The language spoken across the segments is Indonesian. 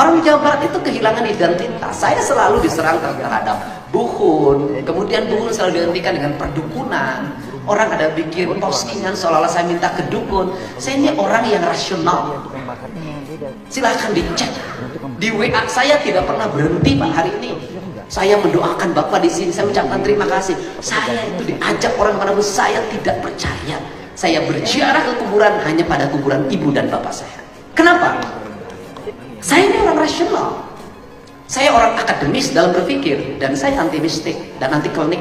Orang Jawa Barat itu kehilangan identitas. Saya selalu diserang terhadap dukun, kemudian dukun selalu dihentikan dengan perdukunan. Orang ada bikin postingan seolah-olah saya minta ke dukun. Saya ini orang yang rasional. Silahkan dicek di WA saya, tidak pernah berhenti Pak hari ini. Saya mendoakan Bapak di sini, saya ucapkan terima kasih. Saya itu diajak orang mana pun, saya tidak percaya. Saya berziarah ke kuburan hanya pada kuburan ibu dan bapak saya. Kenapa? Saya ini orang rasional. Saya orang akademis dalam berpikir, dan saya anti mistik dan anti klinik.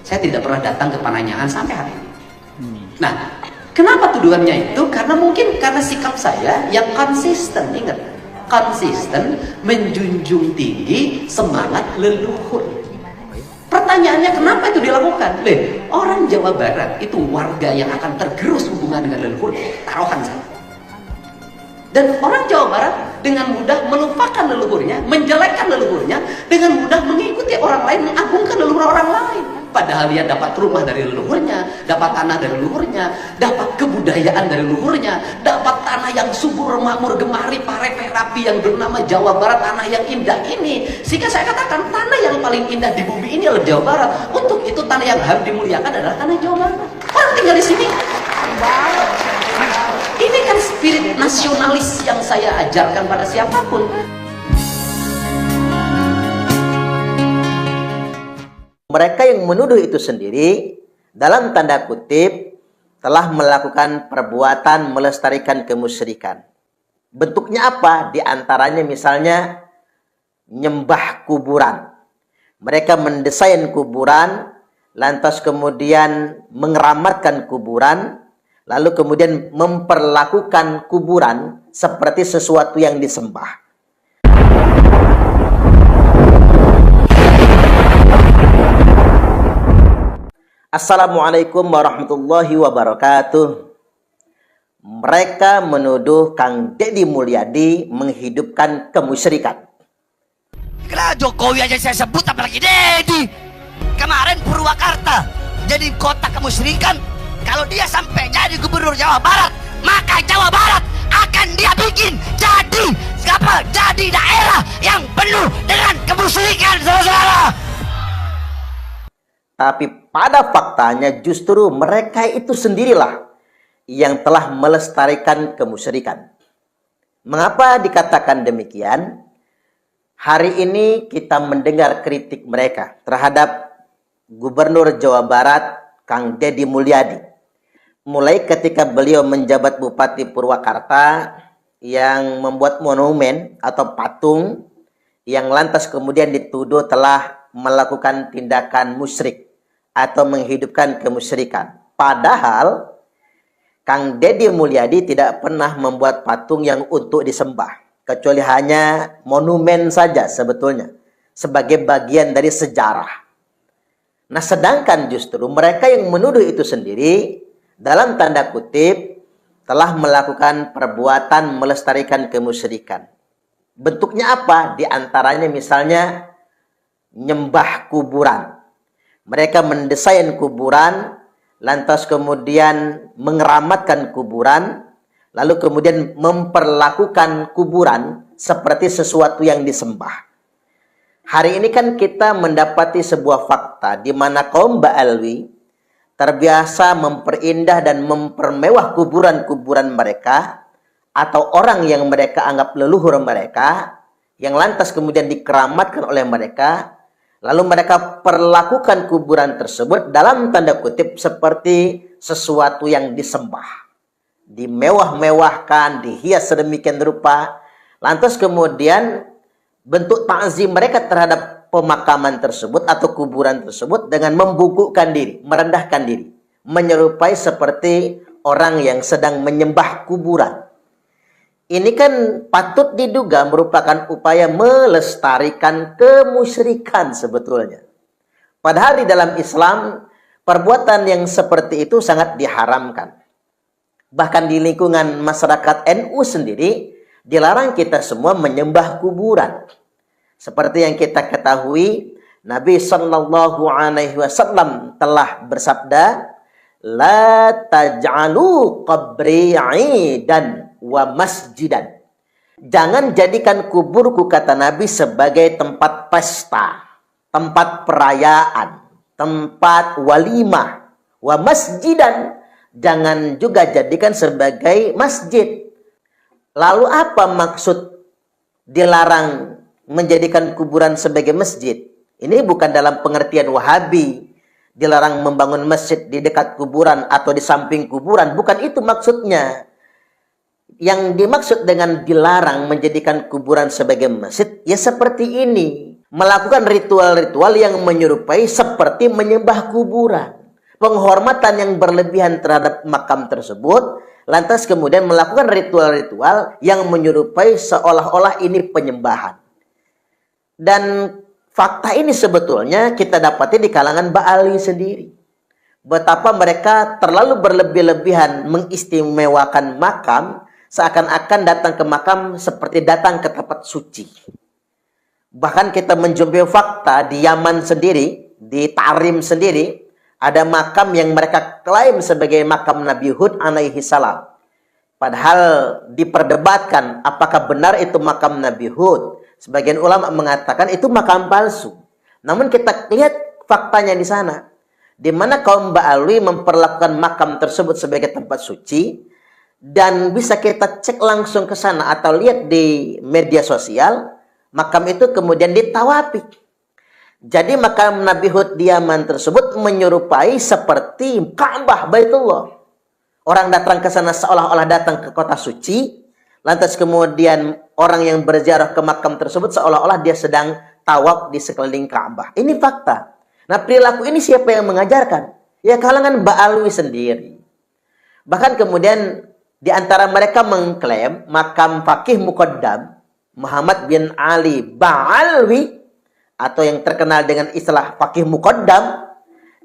Saya tidak pernah datang ke Pananyaan sampai hari ini. Nah, kenapa tuduhannya itu? Karena mungkin karena sikap saya yang konsisten. Ingat, konsisten menjunjung tinggi semangat leluhur. Pertanyaannya, kenapa itu dilakukan? Orang Jawa Barat itu warga yang akan tergerus hubungan dengan leluhur, taruhan saya. Dan orang Jawa Barat dengan mudah melupakan leluhurnya, menjelekkan leluhurnya, dengan mudah mengikuti orang lain, mengagungkan leluhur orang lain. Padahal dia dapat rumah dari leluhurnya, dapat tanah dari leluhurnya, dapat kebudayaan dari leluhurnya, dapat tanah yang subur, makmur, gemari, pare, rapi yang bernama Jawa Barat, tanah yang indah ini. Sehingga saya katakan tanah yang paling indah di bumi ini adalah Jawa Barat. Untuk itu tanah yang harus dimuliakan adalah tanah Jawa Barat. Orang tinggal di sini. Ini kan spirit nasionalis yang saya ajarkan pada siapapun. Mereka yang menuduh itu sendiri, dalam tanda kutip, telah melakukan perbuatan melestarikan kemusyrikan. Bentuknya apa? Di antaranya misalnya nyembah kuburan. Mereka mendesain kuburan, lantas kemudian mengeramatkan kuburan, lalu kemudian memperlakukan kuburan seperti sesuatu yang disembah. Assalamualaikum warahmatullahi wabarakatuh. Mereka menuduh Kang Deddy Mulyadi menghidupkan kemusyrikan. Kenapa Jokowi aja saya sebut, apalagi Deddy? Kemarin Purwakarta jadi kota kemusyrikan. Kalau dia sampai jadi gubernur Jawa Barat, maka Jawa Barat akan dia bikin jadi apa? Jadi daerah yang penuh dengan kemusyrikan, saudara. Tapi pada faktanya justru mereka itu sendirilah yang telah melestarikan kemusyrikan. Mengapa dikatakan demikian? Hari ini kita mendengar kritik mereka terhadap Gubernur Jawa Barat Kang Deddy Mulyadi. Mulai ketika beliau menjabat Bupati Purwakarta yang membuat monumen atau patung yang lantas kemudian dituduh telah melakukan tindakan musyrik atau menghidupkan kemusyrikan. Padahal Kang Deddy Mulyadi tidak pernah membuat patung yang untuk disembah, kecuali hanya monumen saja sebetulnya, sebagai bagian dari sejarah. Nah, sedangkan justru mereka yang menuduh itu sendiri, dalam tanda kutip, telah melakukan perbuatan melestarikan kemusyrikan. Bentuknya apa? Di antaranya misalnya nyembah kuburan. Mereka mendesain kuburan, lantas kemudian mengeramatkan kuburan, lalu kemudian memperlakukan kuburan seperti sesuatu yang disembah. Hari ini kan kita mendapati sebuah fakta di mana kaum Ba'alwi terbiasa memperindah dan mempermewah kuburan-kuburan mereka atau orang yang mereka anggap leluhur mereka, yang lantas kemudian dikeramatkan oleh mereka. Lalu mereka perlakukan kuburan tersebut dalam tanda kutip seperti sesuatu yang disembah. Dimewah-mewahkan, dihias sedemikian rupa. Lantas kemudian bentuk ta'zim mereka terhadap pemakaman tersebut atau kuburan tersebut dengan membungkukkan diri, merendahkan diri. Menyerupai seperti orang yang sedang menyembah kuburan. Ini kan patut diduga merupakan upaya melestarikan kemusyrikan sebetulnya. Padahal di dalam Islam, perbuatan yang seperti itu sangat diharamkan. Bahkan di lingkungan masyarakat NU sendiri, dilarang kita semua menyembah kuburan. Seperti yang kita ketahui, Nabi Sallallahu Alaihi Wasallam telah bersabda, La taj'alu qabri 'idan wa masjidan. Jangan jadikan kuburku, kata Nabi, sebagai tempat pesta, tempat perayaan, tempat walimah, wa masjidan. Jangan juga jadikan sebagai masjid. Lalu apa maksud dilarang menjadikan kuburan sebagai masjid? Ini bukan dalam pengertian Wahabi, dilarang membangun masjid di dekat kuburan atau di samping kuburan. Bukan itu maksudnya. Yang dimaksud dengan dilarang menjadikan kuburan sebagai masjid, ya seperti ini. Melakukan ritual-ritual yang menyerupai seperti menyembah kuburan. Penghormatan yang berlebihan terhadap makam tersebut, lantas kemudian melakukan ritual-ritual yang menyerupai seolah-olah ini penyembahan. Dan fakta ini sebetulnya kita dapati di kalangan Ba'ali sendiri. Betapa mereka terlalu berlebih-lebihan mengistimewakan makam, seakan-akan datang ke makam seperti datang ke tempat suci. Bahkan kita menjumpai fakta di Yaman sendiri, di Tarim sendiri, ada makam yang mereka klaim sebagai makam Nabi Hud alaihi salam. Padahal diperdebatkan apakah benar itu makam Nabi Hud. Sebagian ulama mengatakan itu makam palsu. Namun kita lihat faktanya di sana, di mana kaum Ba'alwi memperlakukan makam tersebut sebagai tempat suci, dan bisa kita cek langsung ke sana atau lihat di media sosial, makam itu kemudian ditawafi. Jadi makam Nabi Hud di Yaman tersebut menyerupai seperti Ka'bah, Baitullah. Orang datang ke sana seolah-olah datang ke kota suci. Lantas kemudian orang yang berziarah ke makam tersebut seolah-olah dia sedang tawaf di sekeliling Ka'bah. Ini fakta. Nah, perilaku ini siapa yang mengajarkan? Ya kalangan Ba'alwi sendiri. Bahkan kemudian di antara mereka mengklaim makam Faqih Muqaddam Muhammad bin Ali Ba'alwi, atau yang terkenal dengan istilah Faqih Muqaddam,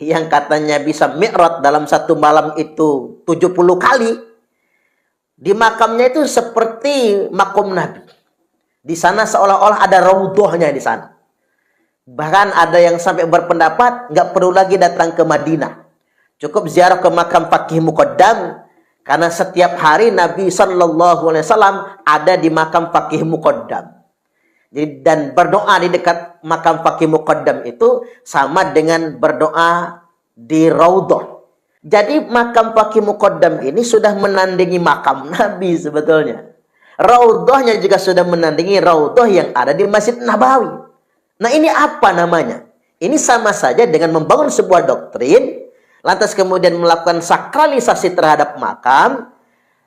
yang katanya bisa mi'raj dalam satu malam itu 70 kali. Di makamnya itu seperti makom Nabi. Di sana seolah-olah ada raudhahnya di sana. Bahkan ada yang sampai berpendapat nggak perlu lagi datang ke Madinah. Cukup ziarah ke makam Faqih Muqaddam, karena setiap hari Nabi SAW ada di makam Faqih Muqaddam. Dan berdoa di dekat makam Faqih Muqaddam itu sama dengan berdoa di raudhah. Jadi makam Faqih Muqaddam ini sudah menandingi makam Nabi sebetulnya. Raudhahnya juga sudah menandingi raudhah yang ada di Masjid Nabawi. Nah, ini apa namanya? Ini sama saja dengan membangun sebuah doktrin, lantas kemudian melakukan sakralisasi terhadap makam,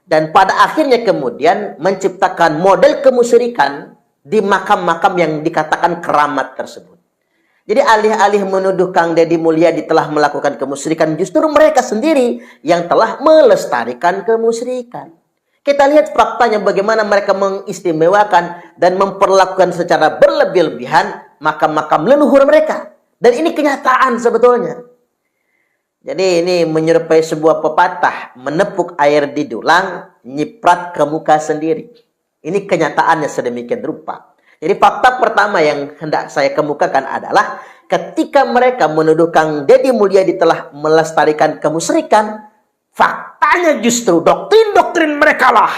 dan pada akhirnya kemudian menciptakan model kemusyrikan di makam-makam yang dikatakan keramat tersebut. Jadi alih-alih menuduh Kang Deddy Mulyadi telah melakukan kemusyrikan, justru mereka sendiri yang telah melestarikan kemusyrikan. Kita lihat faktanya bagaimana mereka mengistimewakan dan memperlakukan secara berlebih-lebihan makam-makam leluhur mereka. Dan ini kenyataan sebetulnya. Jadi ini menyerupai sebuah pepatah, menepuk air di dulang, nyiprat ke muka sendiri. Ini kenyataannya sedemikian rupa. Jadi fakta pertama yang hendak saya kemukakan adalah ketika mereka menuduh Kang Deddy Mulyadi telah melestarikan kemusyrikan, faktanya justru doktrin-doktrin mereka lah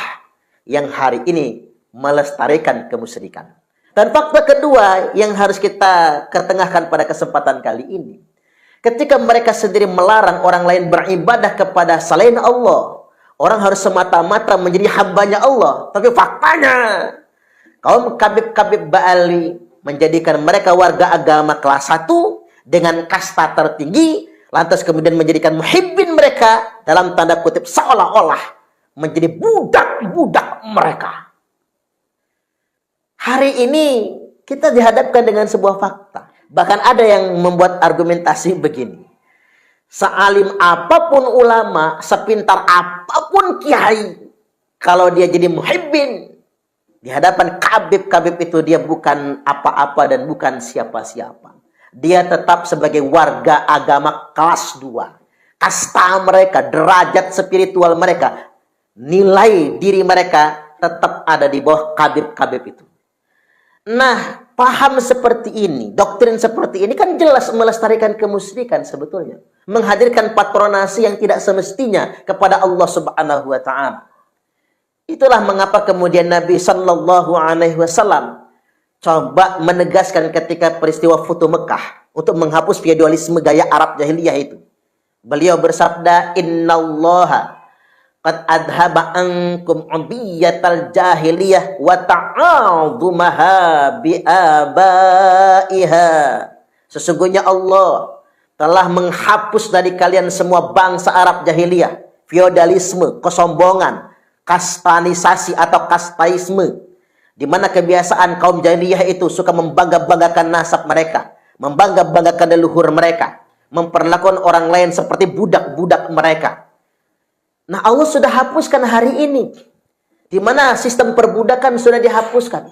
yang hari ini melestarikan kemusyrikan. Dan fakta kedua yang harus kita ketengahkan pada kesempatan kali ini, ketika mereka sendiri melarang orang lain beribadah kepada selain Allah, orang harus semata-mata menjadi hambanya Allah. Tapi faktanya, kaum kabib-kabib Ba'ali menjadikan mereka warga agama kelas 1 dengan kasta tertinggi, lantas kemudian menjadikan muhibbin mereka dalam tanda kutip seolah-olah menjadi budak-budak mereka. Hari ini kita dihadapkan dengan sebuah fakta. Bahkan ada yang membuat argumentasi begini. Sealim apapun ulama, sepintar apapun kiai, kalau dia jadi muhibbin, di hadapan kabib-kabib itu dia bukan apa-apa dan bukan siapa-siapa. Dia tetap sebagai warga agama kelas 2. Kasta mereka, derajat spiritual mereka, nilai diri mereka tetap ada di bawah kabib-kabib itu. Nah, paham seperti ini, doktrin seperti ini kan jelas melestarikan kemusyrikan sebetulnya. Menghadirkan patronasi yang tidak semestinya kepada Allah Subhanahu wa Ta'ala. Itulah mengapa kemudian Nabi Shallallahu Alaihi Wasallam coba menegaskan ketika peristiwa Futuh Mekah untuk menghapus feodalisme gaya Arab jahiliyah itu. Beliau bersabda, Innallaha qad adhaba ankum ubiyatal jahiliyah wa ta'adhumaha bi'abaiha. Sesungguhnya Allah telah menghapus dari kalian semua bangsa Arab jahiliyah, feodalisme, kesombongan, kastanisasi atau kastaisme, di mana kebiasaan kaum jahiliyah itu suka membangga-banggakan nasab mereka, membangga-banggakan leluhur mereka, memperlakukan orang lain seperti budak-budak mereka. Nah, Allah sudah hapuskan hari ini, di mana sistem perbudakan sudah dihapuskan.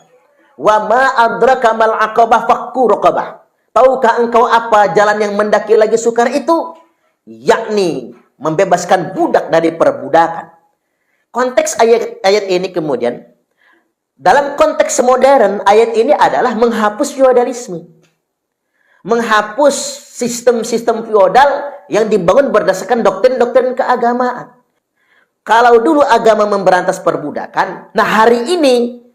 Wa ma adraka mal aqabah fakku raqabah. Tahukah engkau apa jalan yang mendaki lagi sukar itu? Yakni membebaskan budak dari perbudakan. Konteks ayat ini kemudian, dalam konteks modern, ayat ini adalah menghapus feodalisme. Menghapus sistem-sistem feodal yang dibangun berdasarkan doktrin-doktrin keagamaan. Kalau dulu agama memberantas perbudakan, nah hari ini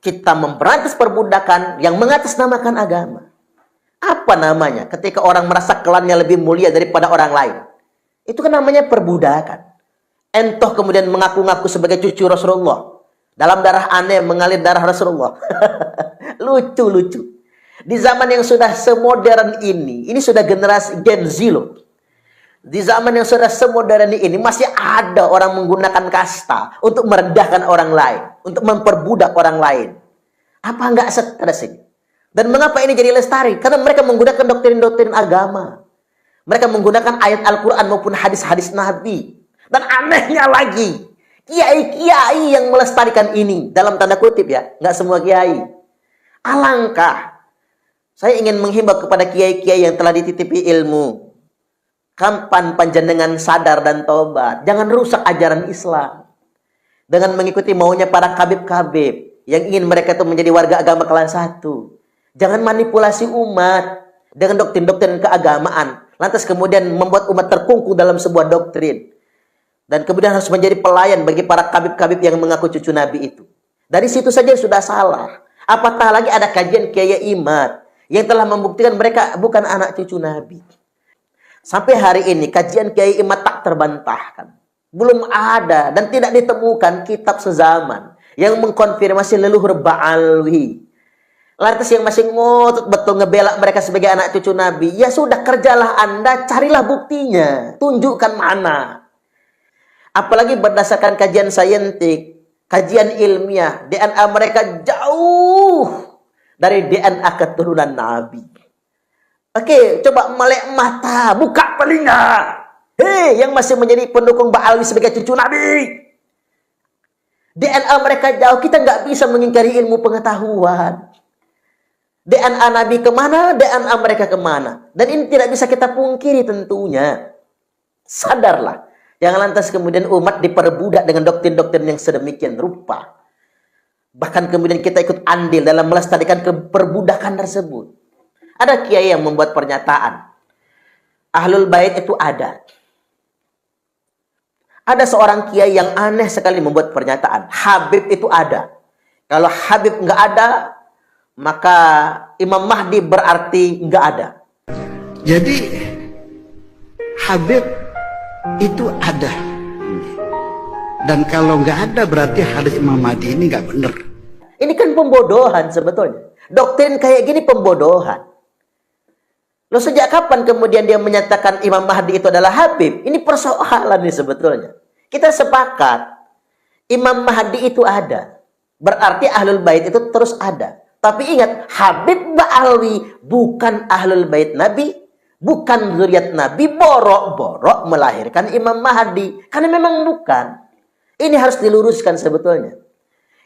kita memberantas perbudakan yang mengatasnamakan agama. Apa namanya? Ketika orang merasa klannya lebih mulia daripada orang lain. Itu kan namanya perbudakan. Entoh kemudian mengaku-ngaku sebagai cucu Rasulullah. Dalam darah aneh mengalir darah Rasulullah. Lucu-lucu. Di zaman yang sudah semodern ini sudah generasi Gen Z loh. Di zaman yang sudah semodern ini masih ada orang menggunakan kasta untuk merendahkan orang lain, untuk memperbudak orang lain. Apa enggak stres ini? Dan mengapa ini jadi lestari? Karena mereka menggunakan doktrin-doktrin agama. Mereka menggunakan ayat Al-Quran maupun hadis-hadis Nabi. Dan anehnya lagi, kiai-kiai yang melestarikan ini, dalam tanda kutip ya, nggak semua kiai. Alangkah saya ingin menghimbau kepada kiai-kiai yang telah dititipi ilmu. Kapan panjenengan sadar dan tobat? Jangan rusak ajaran Islam dengan mengikuti maunya para kabib-kabib yang ingin mereka itu menjadi warga agama kelas 1. Jangan manipulasi umat dengan doktrin-doktrin keagamaan, lantas kemudian membuat umat terkungkung dalam sebuah doktrin. Dan kemudian harus menjadi pelayan bagi para kabib-kabib yang mengaku cucu Nabi itu. Dari situ saja sudah salah. Apatah lagi ada kajian Kiai Imad yang telah membuktikan mereka bukan anak cucu Nabi. Sampai hari ini kajian Kiai Imad tak terbantahkan. Belum ada dan tidak ditemukan kitab sezaman yang mengkonfirmasi leluhur Ba'alwi. Lantas yang masih ngotot betul ngebela mereka sebagai anak cucu Nabi, ya sudah, kerjalah Anda, carilah buktinya, tunjukkan mana. Apalagi berdasarkan kajian saintik, kajian ilmiah, DNA mereka jauh dari DNA keturunan Nabi. Oke, coba melek mata, buka telinga. Hei, yang masih menjadi pendukung Ba'alwi sebagai cucu Nabi. DNA mereka jauh, kita nggak bisa mengingkari ilmu pengetahuan. DNA Nabi kemana, DNA mereka kemana. Dan ini tidak bisa kita pungkiri tentunya. Sadarlah. Yang lantas kemudian umat diperbudak dengan doktrin-doktrin yang sedemikian rupa. Bahkan kemudian kita ikut andil dalam melestarikan keperbudakan tersebut. Ada kiai yang membuat pernyataan, Ahlul Bait itu ada. Ada seorang kiai yang aneh sekali membuat pernyataan, Habib itu ada. Kalau Habib nggak ada, maka Imam Mahdi berarti nggak ada. Jadi Habib itu ada, dan kalau nggak ada berarti hadis Imam Mahdi ini nggak benar. Ini kan pembodohan sebetulnya. Doktrin kayak gini pembodohan. Loh, sejak kapan kemudian dia menyatakan Imam Mahdi itu adalah Habib? Ini persoalan nih sebetulnya. Kita sepakat Imam Mahdi itu ada, berarti Ahlul Bait itu terus ada. Tapi ingat, Habib Ba'alwi bukan Ahlul Bait Nabi, bukan zuriat Nabi, borok-borok melahirkan Imam Mahdi. Karena memang bukan. Ini harus diluruskan sebetulnya.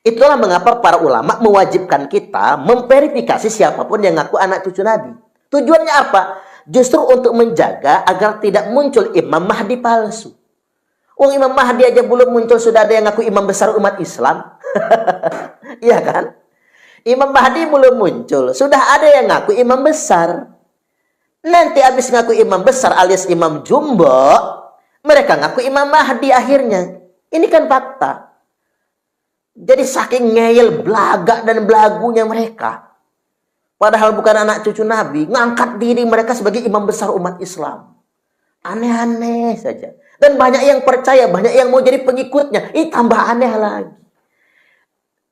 Itulah mengapa para ulama mewajibkan kita memverifikasi siapapun yang ngaku anak cucu Nabi. Tujuannya apa? Justru untuk menjaga agar tidak muncul Imam Mahdi palsu. Imam Mahdi aja belum muncul, sudah ada yang ngaku imam besar umat Islam. Iya kan? Imam Mahdi belum muncul, sudah ada yang ngaku imam besar. Nanti habis ngaku imam besar alias imam jumbo, mereka ngaku Imam Mahdi akhirnya. Ini kan fakta. Jadi saking ngeyel, belagak dan belagunya mereka, padahal bukan anak cucu Nabi, ngangkat diri mereka sebagai imam besar umat Islam. Aneh-aneh saja. Dan banyak yang percaya, banyak yang mau jadi pengikutnya. Ini tambah aneh lagi.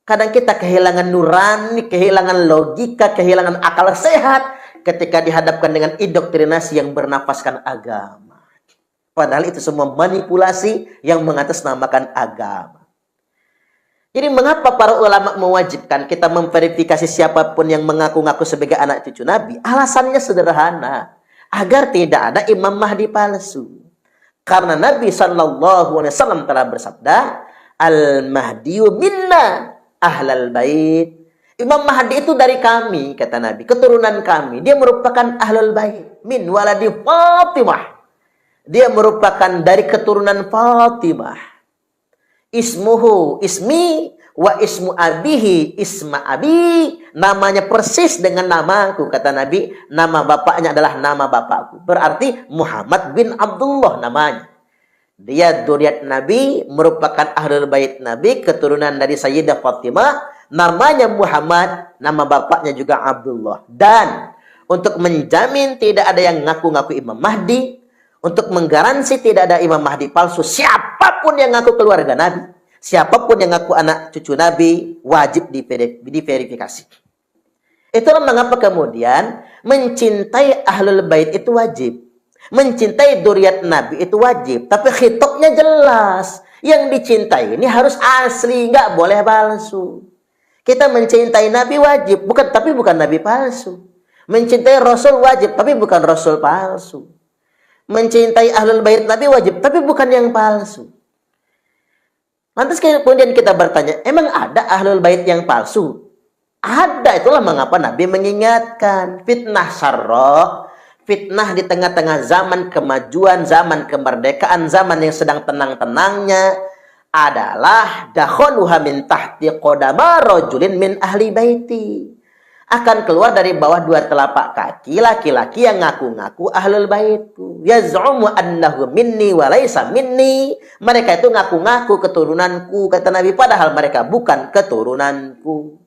Kadang kita kehilangan nurani, kehilangan logika, kehilangan akal sehat ketika dihadapkan dengan indoktrinasi yang bernafaskan agama. Padahal itu semua manipulasi yang mengatasnamakan agama. Jadi mengapa para ulama mewajibkan kita memverifikasi siapapun yang mengaku-ngaku sebagai anak cucu Nabi? Alasannya sederhana, agar tidak ada Imam Mahdi palsu. Karena Nabi SAW telah bersabda, Al-Mahdiyu minna ahlal bait. Imam Mahdi itu dari kami, kata Nabi, keturunan kami. Dia merupakan ahlul bait, min waladi Fatimah. Dia merupakan dari keturunan Fatimah. Ismuhu ismi wa ismu abihi isma abi. Namanya persis dengan namaku, kata Nabi. Nama bapaknya adalah nama bapakku. Berarti Muhammad bin Abdullah namanya. Dia dzurriyyat Nabi, merupakan ahlul bait Nabi, keturunan dari Sayyidah Fatimah. Namanya Muhammad, nama bapaknya juga Abdullah. Dan untuk menjamin tidak ada yang ngaku-ngaku Imam Mahdi, untuk menggaransi tidak ada Imam Mahdi palsu, siapapun yang ngaku keluarga Nabi, siapapun yang ngaku anak cucu Nabi, wajib diverifikasi. Itulah mengapa kemudian mencintai ahlul bait itu wajib. Mencintai dzurriyyat Nabi itu wajib. Tapi khitabnya jelas. Yang dicintai ini harus asli, nggak boleh palsu. Kita mencintai Nabi wajib, tapi bukan Nabi palsu. Mencintai Rasul wajib, tapi bukan Rasul palsu. Mencintai ahlul bait Nabi wajib, tapi bukan yang palsu. Lantas kemudian kita bertanya, emang ada ahlul bait yang palsu? Ada, itulah mengapa Nabi mengingatkan fitnah syarra, fitnah di tengah-tengah zaman kemajuan, zaman kemerdekaan, zaman yang sedang tenang-tenangnya adalah dakhaluha min tahti qadama rajulin min ahli baiti. Akan keluar dari bawah dua telapak kaki laki-laki yang ngaku-ngaku ahlul baitku. Yaz'umu annahu minni wa laysa minni. Mereka itu ngaku-ngaku keturunanku, kata Nabi, padahal mereka bukan keturunanku.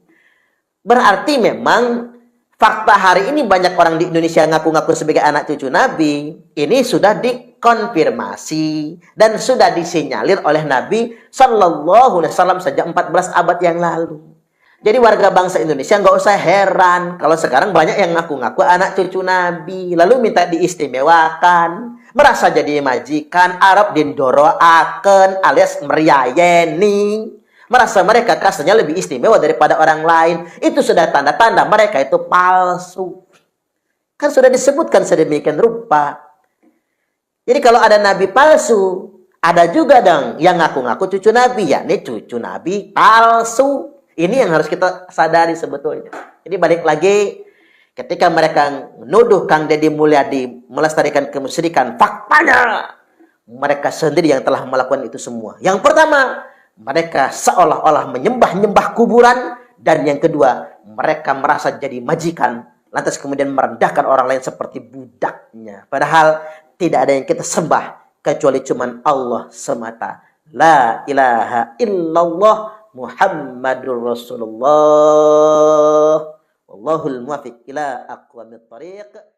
Berarti memang fakta hari ini banyak orang di Indonesia ngaku-ngaku sebagai anak cucu Nabi. Ini sudah dikonfirmasi dan sudah disinyalir oleh Nabi Sallallahu Alaihi Wasallam sejak 14 abad yang lalu. Jadi warga bangsa Indonesia nggak usah heran kalau sekarang banyak yang ngaku-ngaku anak cucu Nabi, lalu minta diistimewakan, merasa jadi majikan, Arab dindoroaken alias meriayeni, merasa mereka kasarnya lebih istimewa daripada orang lain. Itu sudah tanda-tanda mereka itu palsu. Kan sudah disebutkan sedemikian rupa. Jadi kalau ada Nabi palsu, ada juga dong yang ngaku-ngaku cucu Nabi, yakni cucu Nabi palsu. Ini yang harus kita sadari sebetulnya. Jadi balik lagi, ketika mereka menuduh Kang Deddy Mulyadi melestarikan kemusyrikan, faktanya mereka sendiri yang telah melakukan itu semua. Yang pertama, mereka seolah-olah menyembah-nyembah kuburan. Dan yang kedua, mereka merasa jadi majikan, lantas kemudian merendahkan orang lain seperti budaknya. Padahal tidak ada yang kita sembah kecuali cuman Allah semata. La ilaha illallah Muhammadur Rasulullah. Wallahul muwaffiq ila aqwamit thariq.